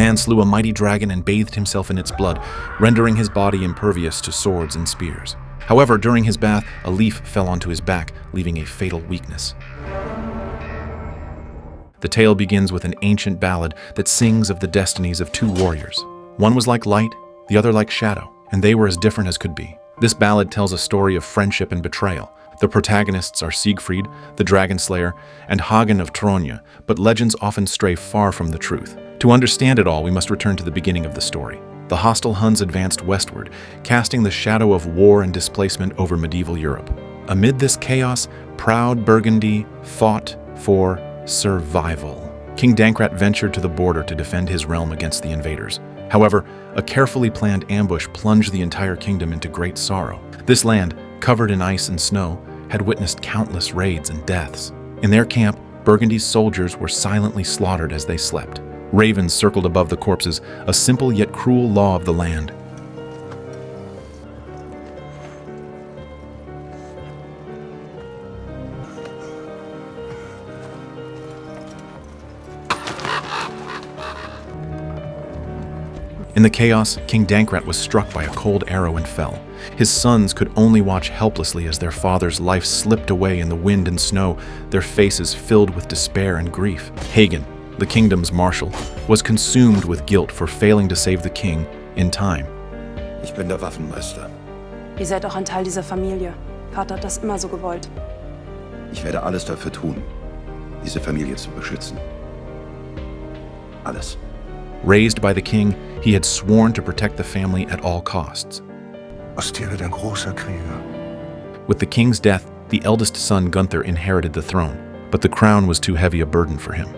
man slew a mighty dragon and bathed himself in its blood, rendering his body impervious to swords and spears. However, during his bath, a leaf fell onto his back, leaving a fatal weakness. The tale begins with an ancient ballad that sings of the destinies of two warriors. One was like light, the other like shadow, and they were as different as could be. This ballad tells a story of friendship and betrayal. The protagonists are Siegfried, the dragon slayer, and Hagen of Tronje, but legends often stray far from the truth. To understand it all, we must return to the beginning of the story. The hostile Huns advanced westward, casting the shadow of war and displacement over medieval Europe. Amid this chaos, proud Burgundy fought for survival. King Dankrat ventured to the border to defend his realm against the invaders. However, a carefully planned ambush plunged the entire kingdom into great sorrow. This land, covered in ice and snow, had witnessed countless raids and deaths. In their camp, Burgundy's soldiers were silently slaughtered as they slept. Ravens circled above the corpses, a simple yet cruel law of the land. In the chaos, King Dankrat was struck by a cold arrow and fell. His sons could only watch helplessly as their father's life slipped away in the wind and snow, their faces filled with despair and grief. Hagen, the kingdom's marshal, was consumed with guilt for failing to save the king in time. Ich bin der Waffenmeister. Ihr seid auch ein Teil dieser Familie. Vater hat das immer so gewollt. Ich werde alles dafür tun, diese Familie zu beschützen. Alles. Raised by the king, he had sworn to protect the family at all costs. Ostirdet ein großer Krieger. With the king's death, the eldest son Gunther inherited the throne, but the crown was too heavy a burden for him.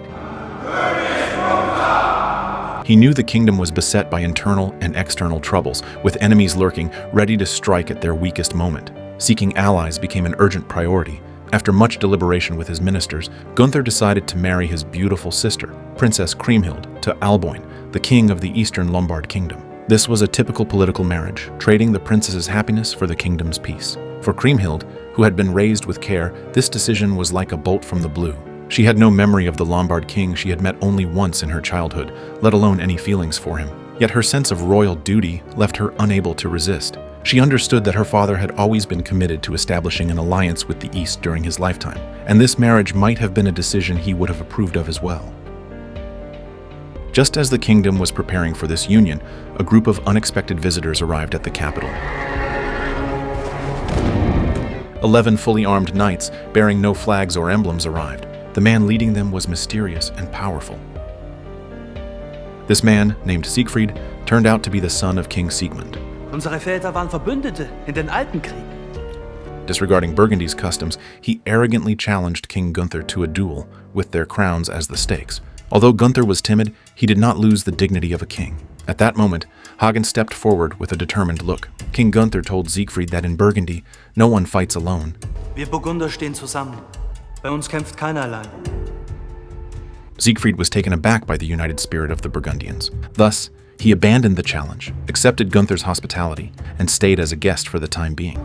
He knew the kingdom was beset by internal and external troubles, with enemies lurking, ready to strike at their weakest moment. Seeking allies became an urgent priority. After much deliberation with his ministers, Gunther decided to marry his beautiful sister, Princess Kriemhild, to Alboin, the king of the Eastern Lombard kingdom. This was a typical political marriage, trading the princess's happiness for the kingdom's peace. For Kriemhild, who had been raised with care, this decision was like a bolt from the blue. She had no memory of the Lombard king she had met only once in her childhood, let alone any feelings for him. Yet her sense of royal duty left her unable to resist. She understood that her father had always been committed to establishing an alliance with the East during his lifetime, and this marriage might have been a decision he would have approved of as well. Just as the kingdom was preparing for this union, a group of unexpected visitors arrived at the capital. 11 fully armed knights, bearing no flags or emblems, arrived. The man leading them was mysterious and powerful. This man, named Siegfried, turned out to be the son of King Siegmund. Unsere Väter waren Verbündete in den alten Krieg. Disregarding Burgundy's customs, he arrogantly challenged King Gunther to a duel, with their crowns as the stakes. Although Gunther was timid, he did not lose the dignity of a king. At that moment, Hagen stepped forward with a determined look. King Gunther told Siegfried that in Burgundy, no one fights alone. Wir Burgunder stehen zusammen. Bei uns kämpft keiner allein. Siegfried was taken aback by the united spirit of the Burgundians. Thus, he abandoned the challenge, accepted Gunther's hospitality, and stayed as a guest for the time being.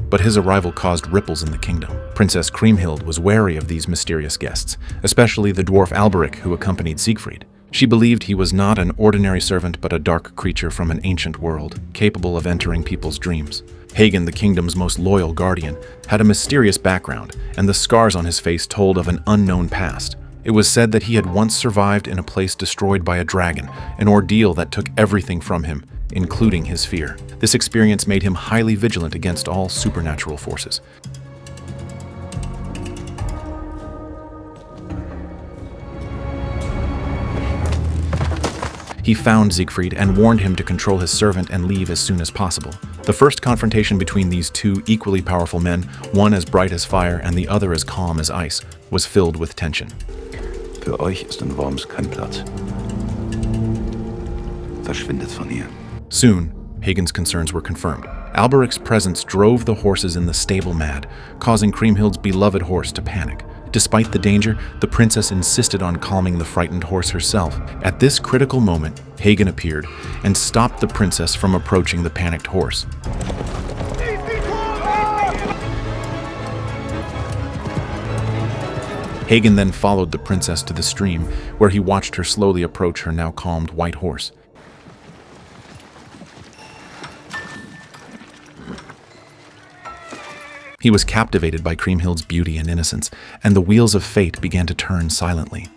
But his arrival caused ripples in the kingdom. Princess Kriemhild was wary of these mysterious guests, especially the dwarf Alberic who accompanied Siegfried. She believed he was not an ordinary servant but a dark creature from an ancient world, capable of entering people's dreams. Hagen, the kingdom's most loyal guardian, had a mysterious background, and the scars on his face told of an unknown past. It was said that he had once survived in a place destroyed by a dragon, an ordeal that took everything from him, including his fear. This experience made him highly vigilant against all supernatural forces. He found Siegfried and warned him to control his servant and leave as soon as possible. The first confrontation between these two equally powerful men, one as bright as fire and the other as calm as ice, was filled with tension. Für euch ist in Worms kein Platz. Verschwindet von hier. Soon, Hagen's concerns were confirmed. Alberic's presence drove the horses in the stable mad, causing Kriemhild's beloved horse to panic. Despite the danger, the princess insisted on calming the frightened horse herself. At this critical moment, Hagen appeared and stopped the princess from approaching the panicked horse. Hagen then followed the princess to the stream, where he watched her slowly approach her now calmed white horse. He was captivated by Kriemhild's beauty and innocence, and the wheels of fate began to turn silently.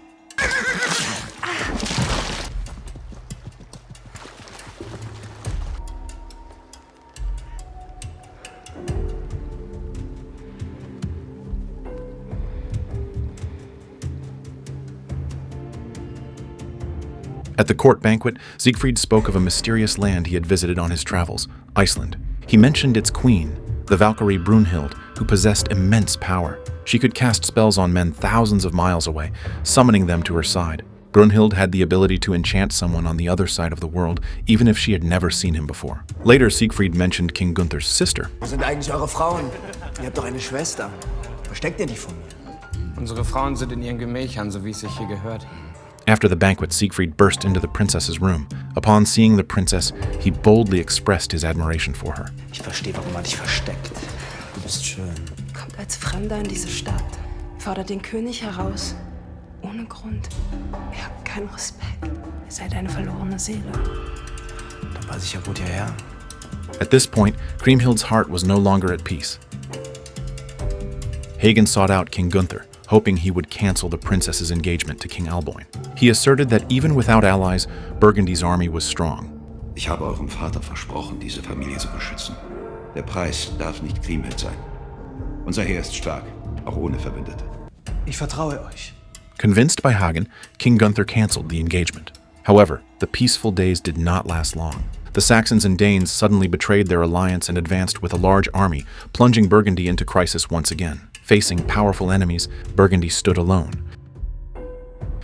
At the court banquet, Siegfried spoke of a mysterious land he had visited on his travels, Iceland. He mentioned its queen, the Valkyrie Brunhild, who possessed immense power. She could cast spells on men thousands of miles away, summoning them to her side. Brunhild had the ability to enchant someone on the other side of the world, even if she had never seen him before. Later, Siegfried mentioned King Gunther's sister. Wo sind eigentlich eure Frauen? Ihr habt doch eine Schwester. Versteckt ihr die von mir? Unsere Frauen sind in ihren Gemächern, so wie es sich hier gehört. After the banquet, Siegfried burst into the princess's room. Upon seeing the princess, he boldly expressed his admiration for her. Ich verstehe, warum man dich versteckt. Du bist schön. Kommt als Fremder in diese Stadt, fordert den König heraus. Ohne Grund. Ihr habt keinen Respekt. Ihr seid eine verlorene Seele. Dann passe ich ja gut hierher. At this point, Kriemhild's heart was no longer at peace. Hagen sought out King Gunther, hoping he would cancel the princess's engagement to King Alboin. He asserted that even without allies, Burgundy's army was strong. Ich habe eurem Vater versprochen, diese Familie zu beschützen. Der Preis darf nicht Kriemhild sein. Unser Heer ist stark, auch ohne Verbündete. Ich vertraue euch. Convinced by Hagen, King Gunther cancelled the engagement. However, the peaceful days did not last long. The Saxons and Danes suddenly betrayed their alliance and advanced with a large army, plunging Burgundy into crisis once again. Facing powerful enemies, Burgundy stood alone.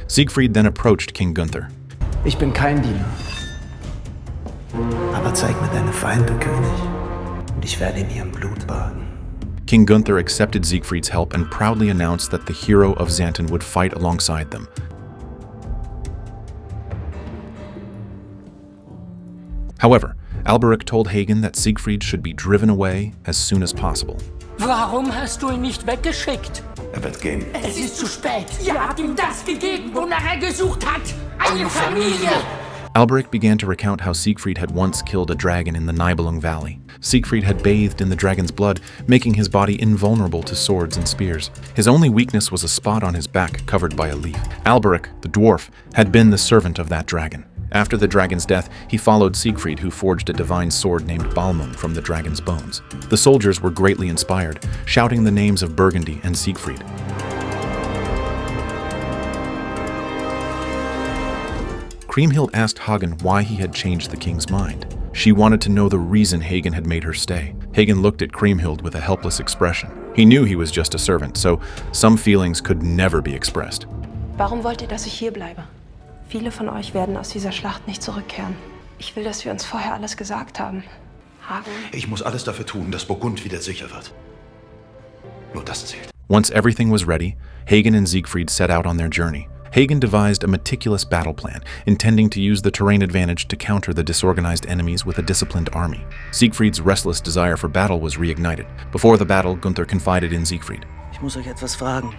Siegfried then approached King Gunther. Ich bin kein Diener. Aber zeig mir deine Feinde, König. Und ich werde in ihrem Blut baden. King Gunther accepted Siegfried's help and proudly announced that the hero of Xanten would fight alongside them. However, Alberic told Hagen that Siegfried should be driven away as soon as possible. Warum hast du ihn nicht weggeschickt? Wird gehen. Es ist zu spät. Ihr habt ihm das gegeben, wonach er gesucht hat. Eine Familie. Alberic began to recount how Siegfried had once killed a dragon in the Nibelung valley. Siegfried had bathed in the dragon's blood, making his body invulnerable to swords and spears. His only weakness was a spot on his back covered by a leaf. Alberic, the dwarf, had been the servant of that dragon. After the dragon's death, he followed Siegfried, who forged a divine sword named Balmung from the dragon's bones. The soldiers were greatly inspired, shouting the names of Burgundy and Siegfried. Kriemhild asked Hagen why he had changed the king's mind. She wanted to know the reason Hagen had made her stay. Hagen looked at Kriemhild with a helpless expression. He knew he was just a servant, so some feelings could never be expressed. Warum wollt ihr, dass ich hier bleibe? Viele von euch werden aus dieser Schlacht nicht zurückkehren. Ich will, dass wir uns vorher alles gesagt haben. Hagen. Ich muss alles dafür tun, dass Burgund wieder sicher wird. Nur das zählt. Once everything was ready, Hagen and Siegfried set out on their journey. Hagen devised a meticulous battle plan, intending to use the terrain advantage to counter the disorganized enemies with a disciplined army. Siegfried's restless desire for battle was reignited. Before the battle, Gunther confided in Siegfried. Ich muss euch etwas fragen.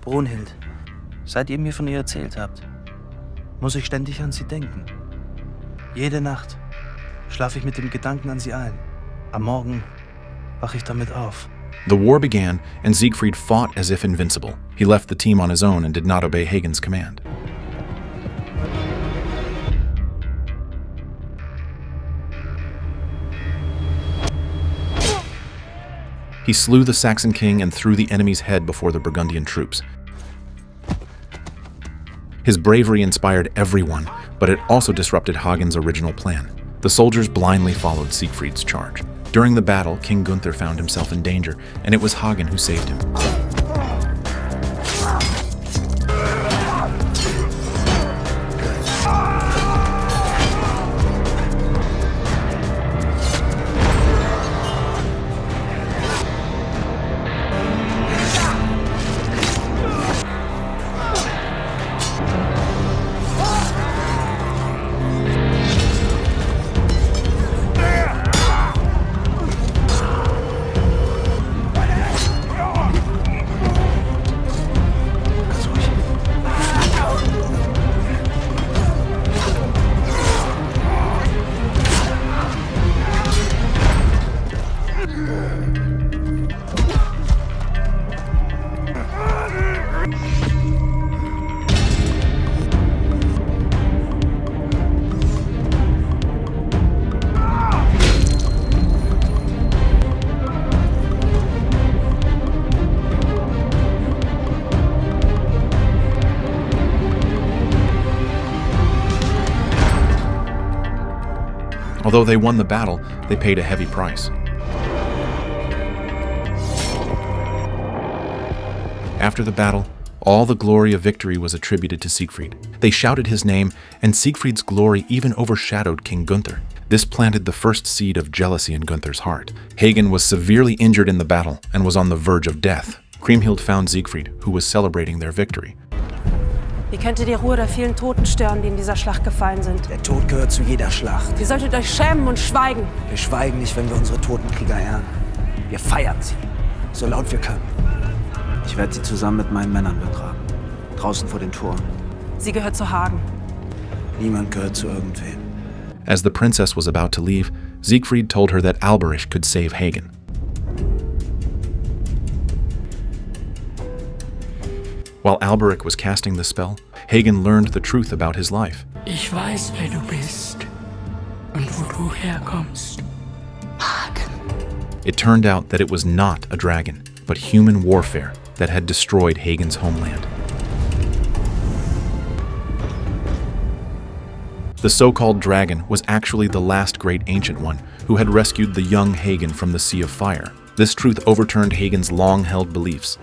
Brunhild, seit ihr mir von ihr erzählt habt, muss ich ständig an sie denken. Jede Nacht schlafe ich mit dem Gedanken an sie ein. Am Morgen wache ich damit auf. The war began, and Siegfried fought as if invincible. He left the team on his own and did not obey Hagen's command. He slew the Saxon king and threw the enemy's head before the Burgundian troops. His bravery inspired everyone, but it also disrupted Hagen's original plan. The soldiers blindly followed Siegfried's charge. During the battle, King Gunther found himself in danger, and it was Hagen who saved him. Although they won the battle, they paid a heavy price. After the battle, all the glory of victory was attributed to Siegfried. They shouted his name, and Siegfried's glory even overshadowed King Gunther. This planted the first seed of jealousy in Gunther's heart. Hagen was severely injured in the battle and was on the verge of death. Kriemhild found Siegfried, who was celebrating their victory. Wie könnt ihr die Ruhe der vielen Toten stören, die in dieser Schlacht gefallen sind? Der Tod gehört zu jeder Schlacht. Ihr solltet euch schämen und schweigen. Wir schweigen nicht, wenn wir unsere toten Krieger ehren. Wir feiern sie, so laut wir können. Ich werde sie zusammen mit meinen Männern begraben. Draußen vor den Toren. Sie gehört zu Hagen. Niemand gehört zu irgendwem. As the princess was about to leave, Siegfried told her that Alberich could save Hagen. While Alberich was casting the spell, Hagen learned the truth about his life. Ich weiß, wer du bist und wo du herkommst. Hagen. It turned out that it was not a dragon, but human warfare that had destroyed Hagen's homeland. The so-called dragon was actually the last great ancient one who had rescued the young Hagen from the Sea of Fire. This truth overturned Hagen's long-held beliefs.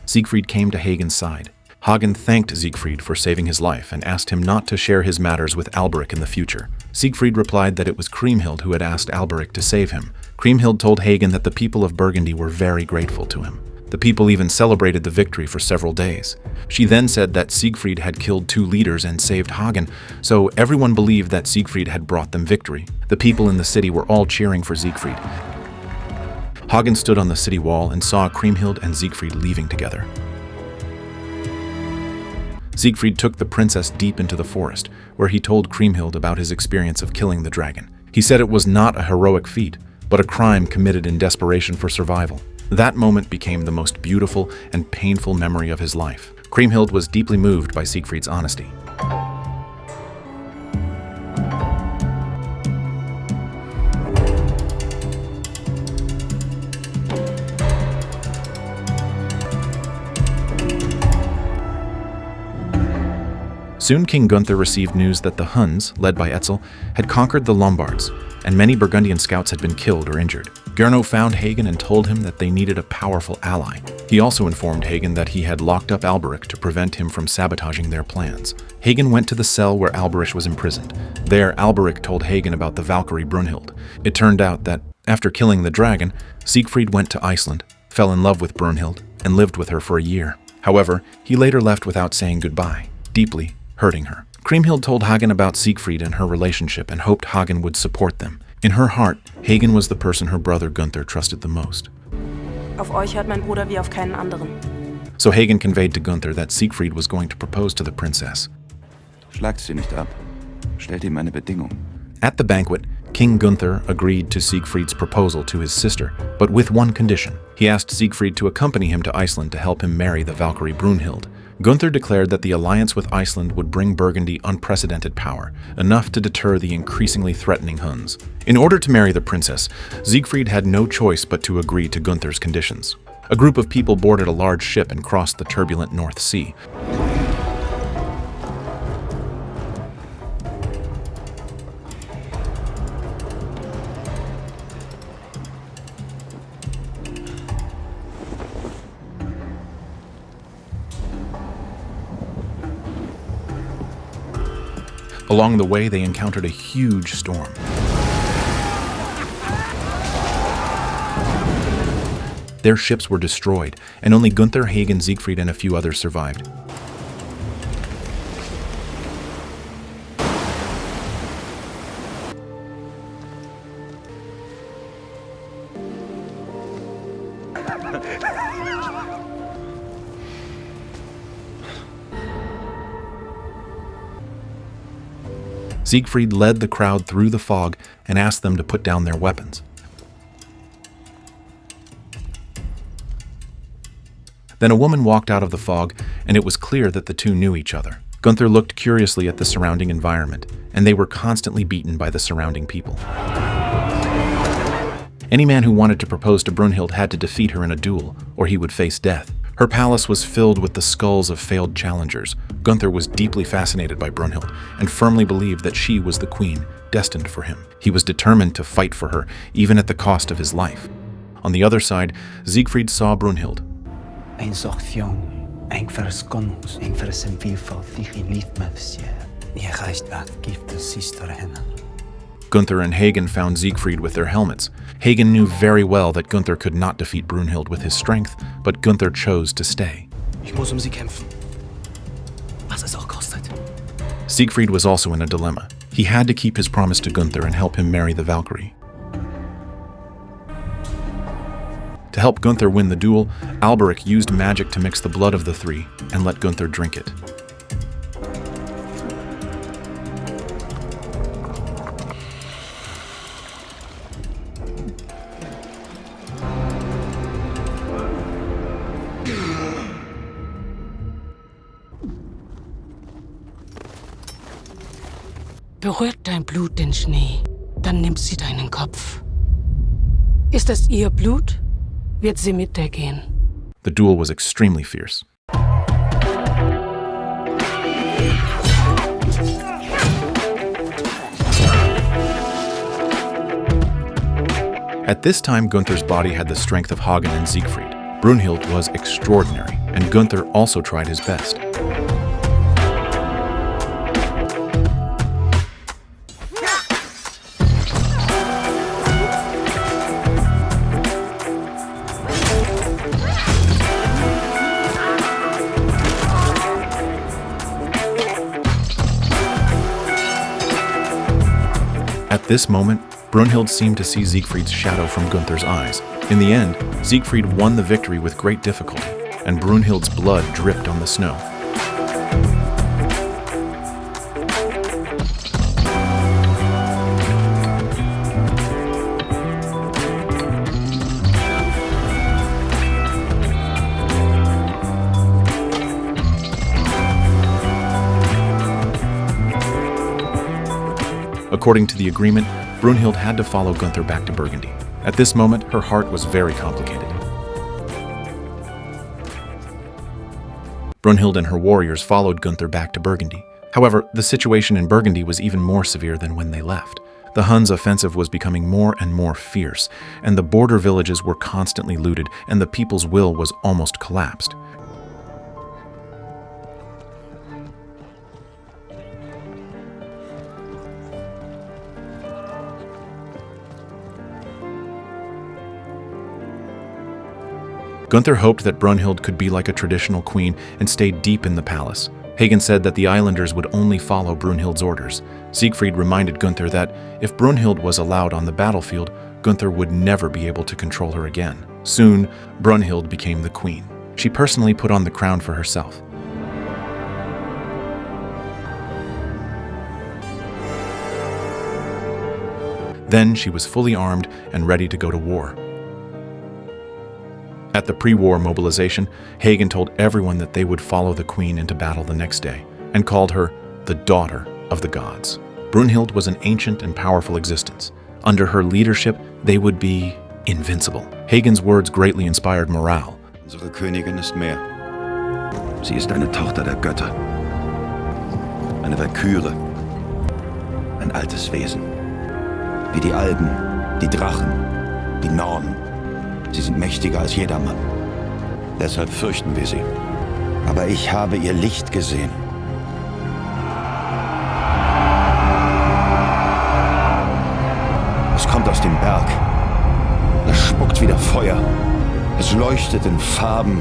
Siegfried came to Hagen's side. Hagen thanked Siegfried for saving his life and asked him not to share his matters with Alberich in the future. Siegfried replied that it was Kriemhild who had asked Alberich to save him. Kriemhild told Hagen that the people of Burgundy were very grateful to him. The people even celebrated the victory for several days. She then said that Siegfried had killed 2 leaders and saved Hagen, so everyone believed that Siegfried had brought them victory. The people in the city were all cheering for Siegfried. Hagen stood on the city wall and saw Kriemhild and Siegfried leaving together. Siegfried took the princess deep into the forest, where he told Kriemhild about his experience of killing the dragon. He said it was not a heroic feat, but a crime committed in desperation for survival. That moment became the most beautiful and painful memory of his life. Kriemhild was deeply moved by Siegfried's honesty. Soon King Gunther received news that the Huns, led by Etzel, had conquered the Lombards, and many Burgundian scouts had been killed or injured. Gernot found Hagen and told him that they needed a powerful ally. He also informed Hagen that he had locked up Alberich to prevent him from sabotaging their plans. Hagen went to the cell where Alberich was imprisoned. There, Alberich told Hagen about the Valkyrie Brunhild. It turned out that, after killing the dragon, Siegfried went to Iceland, fell in love with Brunhild, and lived with her for a year. However, he later left without saying goodbye, deeply hurting her. Kriemhild told Hagen about Siegfried and her relationship and hoped Hagen would support them. In her heart, Hagen was the person her brother Gunther trusted the most. Auf euch hört mein Bruder wie auf keinen anderen. So Hagen conveyed to Gunther that Siegfried was going to propose to the princess. Schlagt sie nicht ab. Stellt ihm eine Bedingung. At the banquet, King Gunther agreed to Siegfried's proposal to his sister, but with one condition. He asked Siegfried to accompany him to Iceland to help him marry the Valkyrie Brunhild. Gunther declared that the alliance with Iceland would bring Burgundy unprecedented power, enough to deter the increasingly threatening Huns. In order to marry the princess, Siegfried had no choice but to agree to Gunther's conditions. A group of people boarded a large ship and crossed the turbulent North Sea. Along the way, they encountered a huge storm. Their ships were destroyed, and only Gunther, Hagen, Siegfried, and a few others survived. Siegfried led the crowd through the fog and asked them to put down their weapons. Then a woman walked out of the fog, and it was clear that the two knew each other. Gunther looked curiously at the surrounding environment, and they were constantly beaten by the surrounding people. Any man who wanted to propose to Brunhild had to defeat her in a duel, or he would face death. Her palace was filled with the skulls of failed challengers. Gunther was deeply fascinated by Brunhild and firmly believed that she was the queen destined for him. He was determined to fight for her, even at the cost of his life. On the other side, Siegfried saw Brunhild. Ein zocht jong, ein verskons, ein versenvilfall, fichi liefmefsje. Je reist wat gift sister henne. Gunther and Hagen found Siegfried with their helmets. Hagen knew very well that Gunther could not defeat Brunhild with his strength, but Gunther chose to stay. Ich muss sie kämpfen. Was es auch kostet. Siegfried was also in a dilemma. He had to keep his promise to Gunther and help him marry the Valkyrie. To help Gunther win the duel, Alberic used magic to mix the blood of the three and let Gunther drink it. Berührt dein Blut den Schnee, dann nimmt sie deinen Kopf. Ist es ihr Blut, wird sie mit dir gehen. The duel was extremely fierce. At this time, Gunther's body had the strength of Hagen and Siegfried. Brunhild was extraordinary, and Gunther also tried his best. At this moment, Brunhild seemed to see Siegfried's shadow from Gunther's eyes. In the end, Siegfried won the victory with great difficulty, and Brunhild's blood dripped on the snow. According to the agreement, Brunhild had to follow Gunther back to Burgundy. At this moment, her heart was very complicated. Brunhild and her warriors followed Gunther back to Burgundy. However, the situation in Burgundy was even more severe than when they left. The Huns' offensive was becoming more and more fierce, and the border villages were constantly looted, and the people's will was almost collapsed. Gunther hoped that Brunhild could be like a traditional queen and stay deep in the palace. Hagen said that the islanders would only follow Brunhild's orders. Siegfried reminded Gunther that if Brunhild was allowed on the battlefield, Gunther would never be able to control her again. Soon, Brunhild became the queen. She personally put on the crown for herself. Then she was fully armed and ready to go to war. At the pre-war mobilization, Hagen told everyone that they would follow the queen into battle the next day, and called her the daughter of the gods. Brunhild was an ancient and powerful existence. Under her leadership, they would be invincible. Hagen's words greatly inspired morale. Unsere Königin ist mehr. Sie ist eine Tochter der Götter. Eine Walküre. Ein altes Wesen. Wie die Alben, die Drachen, die Nornen. Sie sind mächtiger als jedermann. Deshalb fürchten wir sie. Aber ich habe ihr Licht gesehen. Es kommt aus dem Berg. Es spuckt wieder Feuer. Es leuchtet in Farben,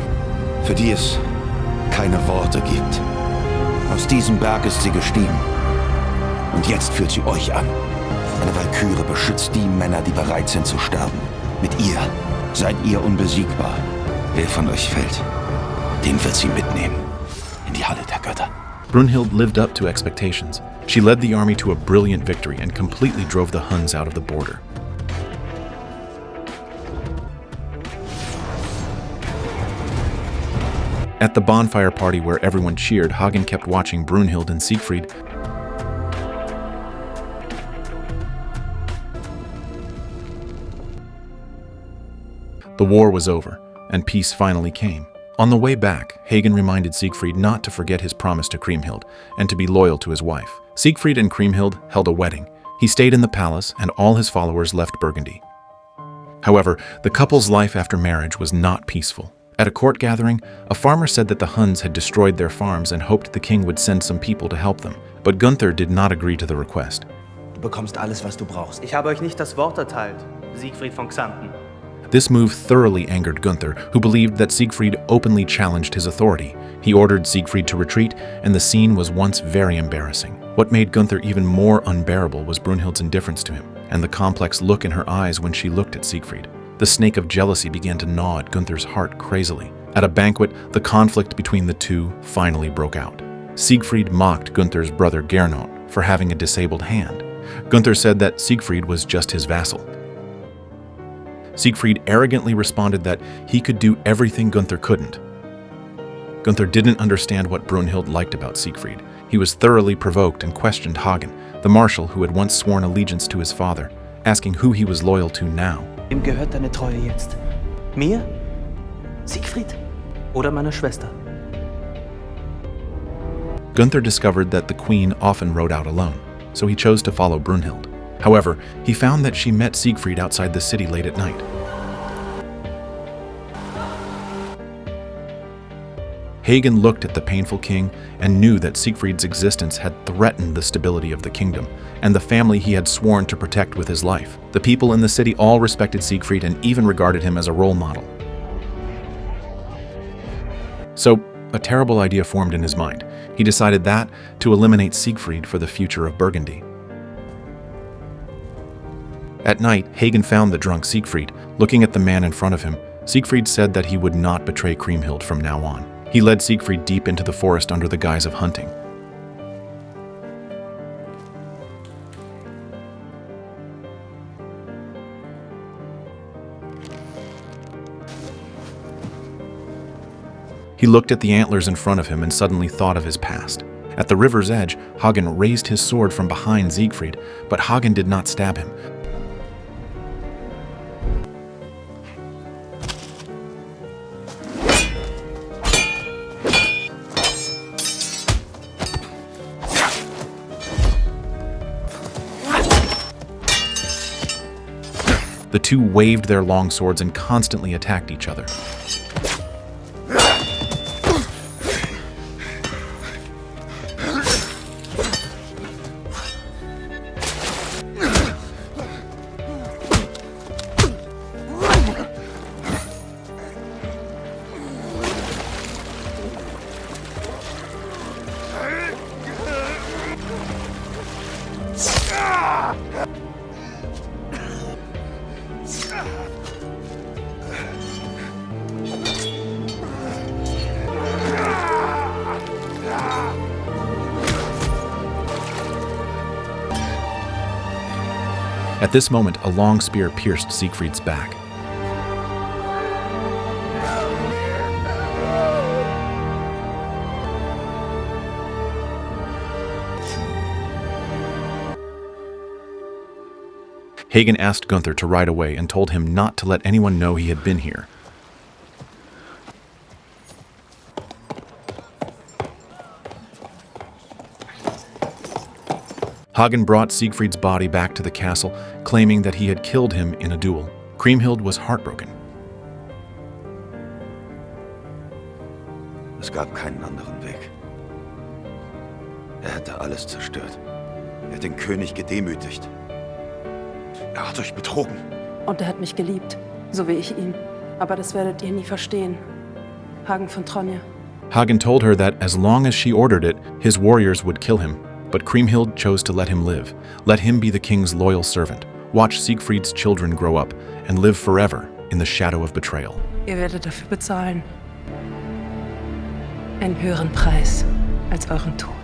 für die es keine Worte gibt. Aus diesem Berg ist sie gestiegen. Und jetzt führt sie euch an. Eine Walküre beschützt die Männer, die bereit sind zu sterben. Mit ihr seid ihr unbesiegbar. Wer von euch fällt, den wird sie mitnehmen in die Halle der Götter. Brunhild lived up to expectations. She led the army to a brilliant victory and completely drove the Huns out of the border. At the bonfire party where everyone cheered, Hagen kept watching Brunhild and Siegfried. The war was over, and peace finally came. On the way back, Hagen reminded Siegfried not to forget his promise to Kriemhild and to be loyal to his wife. Siegfried and Kriemhild held a wedding. He stayed in the palace, and all his followers left Burgundy. However, the couple's life after marriage was not peaceful. At a court gathering, a farmer said that the Huns had destroyed their farms and hoped the king would send some people to help them. But Gunther did not agree to the request. Du bekommst alles, was du brauchst. Ich habe euch nicht das Wort erteilt, Siegfried von Xanten. This move thoroughly angered Gunther, who believed that Siegfried openly challenged his authority. He ordered Siegfried to retreat, and the scene was once very embarrassing. What made Gunther even more unbearable was Brunhild's indifference to him, and the complex look in her eyes when she looked at Siegfried. The snake of jealousy began to gnaw at Gunther's heart crazily. At a banquet, the conflict between the two finally broke out. Siegfried mocked Gunther's brother Gernot for having a disabled hand. Gunther said that Siegfried was just his vassal. Siegfried arrogantly responded that he could do everything Gunther couldn't. Gunther didn't understand what Brunhild liked about Siegfried. He was thoroughly provoked and questioned Hagen, the marshal who had once sworn allegiance to his father, asking who he was loyal to now. Wem gehört deine Treue jetzt? Mir? Siegfried? Oder meiner Schwester? Gunther discovered that the queen often rode out alone, so he chose to follow Brunhild. However, he found that she met Siegfried outside the city late at night. Hagen looked at the painful king and knew that Siegfried's existence had threatened the stability of the kingdom and the family he had sworn to protect with his life. The people in the city all respected Siegfried and even regarded him as a role model. So, a terrible idea formed in his mind. He decided that to eliminate Siegfried for the future of Burgundy. At night, Hagen found the drunk Siegfried. Looking at the man in front of him, Siegfried said that he would not betray Kriemhild from now on. He led Siegfried deep into the forest under the guise of hunting. He looked at the antlers in front of him and suddenly thought of his past. At the river's edge, Hagen raised his sword from behind Siegfried, but Hagen did not stab him. The two waved their long swords and constantly attacked each other. At this moment, a long spear pierced Siegfried's back. Hagen asked Gunther to ride away and told him not to let anyone know he had been here. Hagen brought Siegfried's body back to the castle, claiming that he had killed him in a duel. Kriemhild was heartbroken. Es gab keinen anderen Weg. Hätte alles zerstört. Hat den König gedemütigt. Hat euch betrogen. Und hat mich geliebt, so wie ich ihn. Aber das werdet ihr nie verstehen. Hagen von Tronje. Hagen told her that as long as she ordered it, his warriors would kill him. But Kriemhild chose to let him live. Let him be the king's loyal servant. Watch Siegfried's children grow up and live forever in the shadow of betrayal. Ihr werdet dafür bezahlen. Einen höheren Preis als euren Tod.